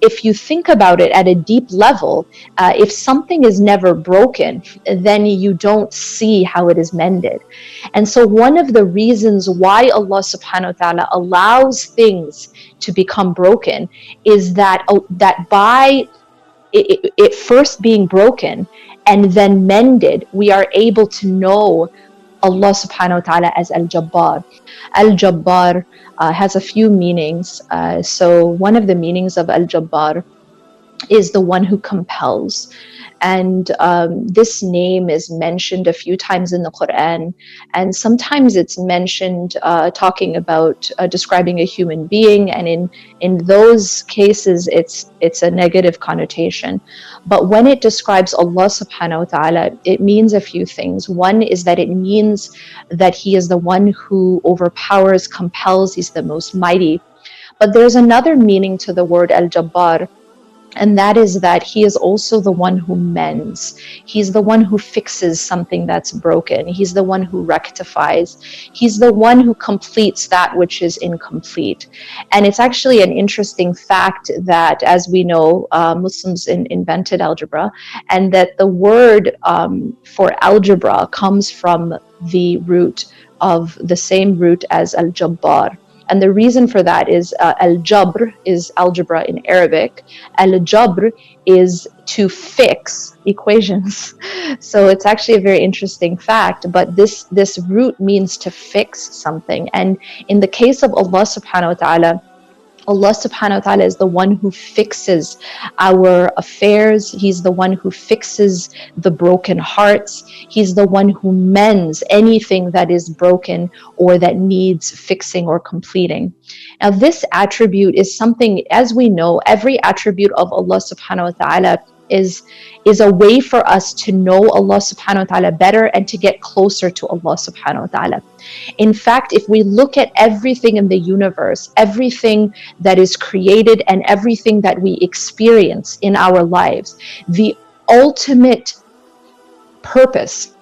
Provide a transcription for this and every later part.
if you think about it at a deep level, if something is never broken, then you don't see how it is mended. And so one of the reasons why Allah subhanahu wa ta'ala allows things to become broken is that by it first being broken and then mended, we are able to know Allah subhanahu wa ta'ala as Al-Jabbar. Al-Jabbar has a few meanings. So one of the meanings of Al-Jabbar is the one who compels. And this name is mentioned a few times in the Quran, and sometimes it's mentioned talking about describing a human being, and in those cases it's a negative connotation. But when it describes Allah subhanahu wa ta'ala, it means a few things. One is that it means that He is the one who overpowers, compels, He's the most mighty. But there's another meaning to the word Al-Jabbar, and that is that He is also the one who mends. He's the one who fixes something that's broken. He's the one who rectifies. He's the one who completes that which is incomplete. And it's actually an interesting fact that, as we know, Muslims invented algebra, and that the word for algebra comes from the root of the same root as Al-Jabbar. And the reason for that is Al-Jabr is algebra in Arabic. Al-Jabr is to fix equations. So it's actually a very interesting fact, but this root means to fix something. And in the case of Allah subhanahu wa ta'ala, Allah subhanahu wa ta'ala is the one who fixes our affairs. He's the one who fixes the broken hearts. He's the one who mends anything that is broken or that needs fixing or completing. Now, this attribute is something, as we know, every attribute of Allah subhanahu wa ta'ala is a way for us to know Allah subhanahu wa ta'ala better and to get closer to Allah subhanahu wa ta'ala. In fact, if we look at everything in the universe, everything that is created and everything that we experience in our lives, the ultimate purpose,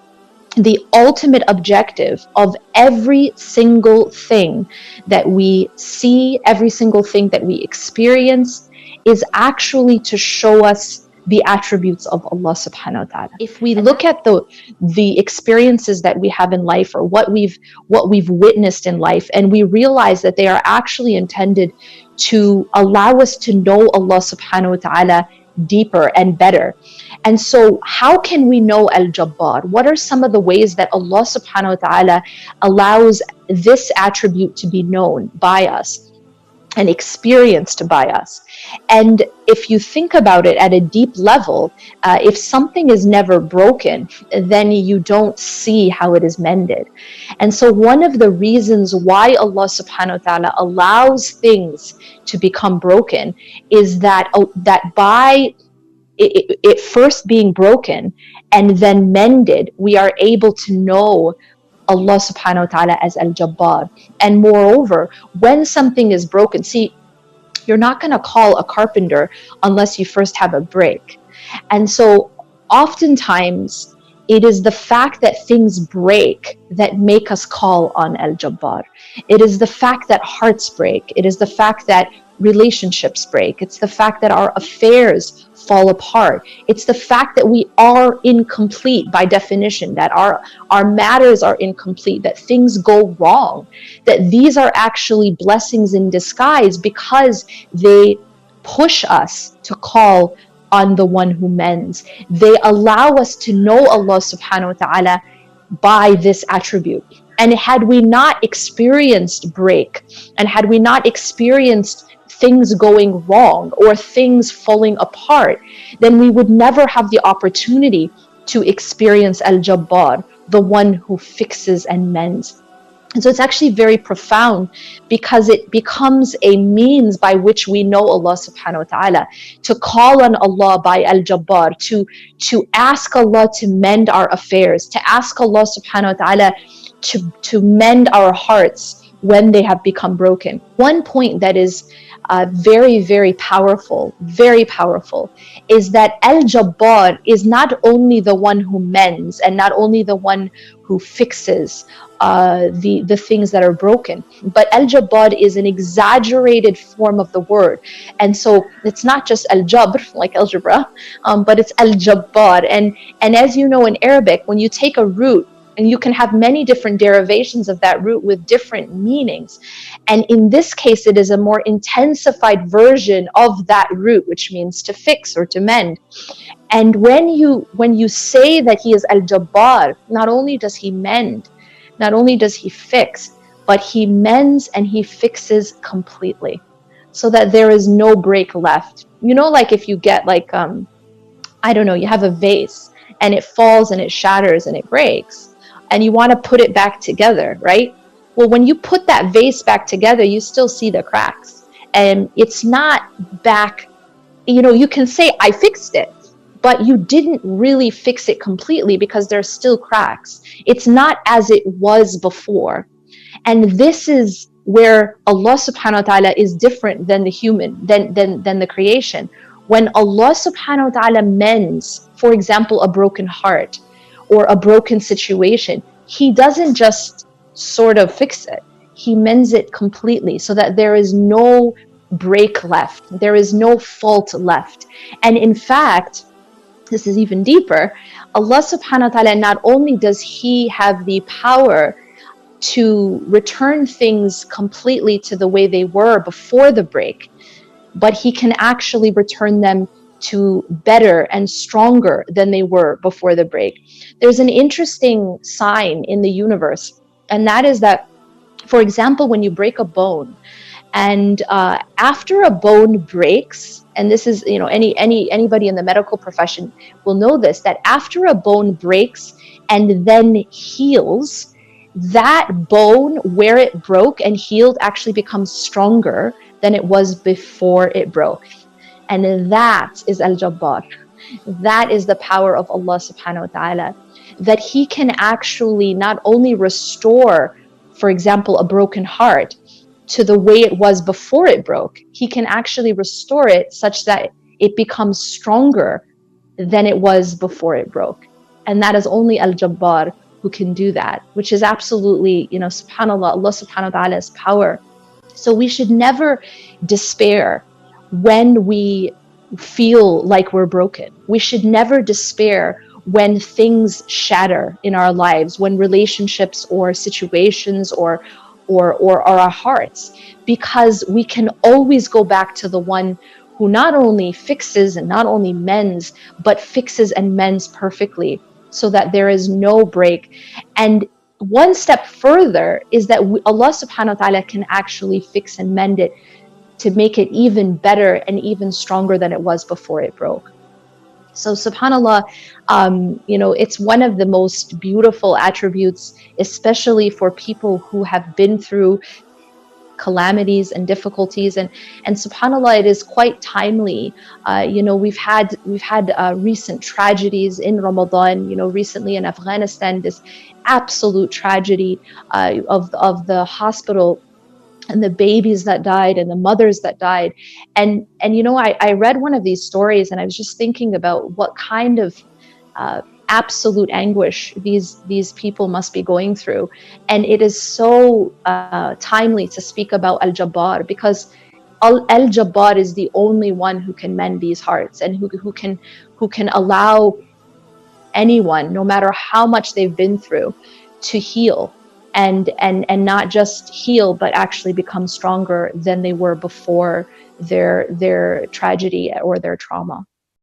the ultimate objective of every single thing that we see, every single thing that we experience, is actually to show us the attributes of Allah subhanahu wa ta'ala. If we look at the experiences that we have in life, or what we've witnessed in life, and we realize that they are actually intended to allow us to know Allah subhanahu wa ta'ala deeper and better. And so how can we know Al-Jabbar? What are some of the ways that Allah subhanahu wa ta'ala allows this attribute to be known by us and experienced by us? And if you think about it at a deep level, if something is never broken, then you don't see how it is mended. And so one of the reasons why Allah subhanahu wa ta'ala allows things to become broken is that by it first being broken and then mended, we are able to know Allah subhanahu wa ta'ala as Al-Jabbar. And moreover, when something is broken, see, you're not going to call a carpenter unless you first have a break. And so oftentimes it is the fact that things break that make us call on Al-Jabbar. It is the fact that hearts break. It is the fact that relationships break. It's the fact that our affairs fall apart. It's the fact that we are incomplete by definition, that our matters are incomplete, that things go wrong, that these are actually blessings in disguise because they push us to call on the one who mends. They allow us to know Allah subhanahu wa ta'ala by this attribute. And had we not experienced break, and had we not experienced things going wrong or things falling apart, then we would never have the opportunity to experience Al-Jabbar, the one who fixes and mends. And so it's actually very profound, because it becomes a means by which we know Allah subhanahu wa ta'ala, to call on Allah by Al-Jabbar, to ask Allah to mend our affairs, to ask Allah subhanahu wa ta'ala to mend our hearts when they have become broken. One point that is very, very powerful, is that Al-Jabbar is not only the one who mends and not only the one who fixes the things that are broken, but Al-Jabbar is an exaggerated form of the word. And so it's not just Al-Jabr, like algebra, but it's Al-Jabbar. And as you know, in Arabic, when you take a root, and you can have many different derivations of that root with different meanings. And in this case, it is a more intensified version of that root, which means to fix or to mend. And when you say that he is Al-Jabbar, not only does he mend, not only does he fix, but he mends and he fixes completely, so that there is no break left. You know, like if you get like, I don't know, you have a vase and it falls and it shatters and it breaks, and you want to put it back together, right? Well, when you put that vase back together, you still see the cracks. And it's not back, you know, you can say, I fixed it, but you didn't really fix it completely because there's still cracks. It's not as it was before. And this is where Allah subhanahu wa ta'ala is different than the human, than the creation. When Allah subhanahu wa ta'ala mends, for example, a broken heart, or a broken situation, he doesn't just sort of fix it. He mends it completely so that there is no break left. There is no fault left. And in fact, this is even deeper. Allah subhanahu wa ta'ala, not only does he have the power to return things completely to the way they were before the break, but he can actually return them to better and stronger than they were before the break. There's an interesting sign in the universe, and that is that, for example, when you break a bone, and after a bone breaks, and this is, you know, anybody in the medical profession will know this, that after a bone breaks and then heals, that bone where it broke and healed actually becomes stronger than it was before it broke. And that is Al-Jabbar. That is the power of Allah subhanahu wa ta'ala, that he can actually not only restore, for example, a broken heart to the way it was before it broke, he can actually restore it such that it becomes stronger than it was before it broke. And that is only Al-Jabbar who can do that, which is absolutely, you know, subhanAllah, Allah subhanahu wa ta'ala's power. So we should never despair when we feel like we're broken. We should never despair when things shatter in our lives, when relationships or situations or our hearts, because we can always go back to the one who not only fixes and not only mends, but fixes and mends perfectly, so that there is no break. And one step further is that Allah subhanahu wa ta'ala can actually fix and mend it to make it even better and even stronger than it was before it broke. So subhanAllah, you know, it's one of the most beautiful attributes, especially for people who have been through calamities and difficulties, and subhanAllah, it is quite timely. You know, we've had recent tragedies in Ramadan. You know, recently in Afghanistan, this absolute tragedy of the hospital, and the babies that died and the mothers that died. And you know, I read one of these stories, and I was just thinking about what kind of absolute anguish these people must be going through. And it is so timely to speak about Al-Jabbar, because Al-Jabbar is the only one who can mend these hearts, and who can allow anyone, no matter how much they've been through, to heal. And not just heal, but actually become stronger than they were before their tragedy or their trauma.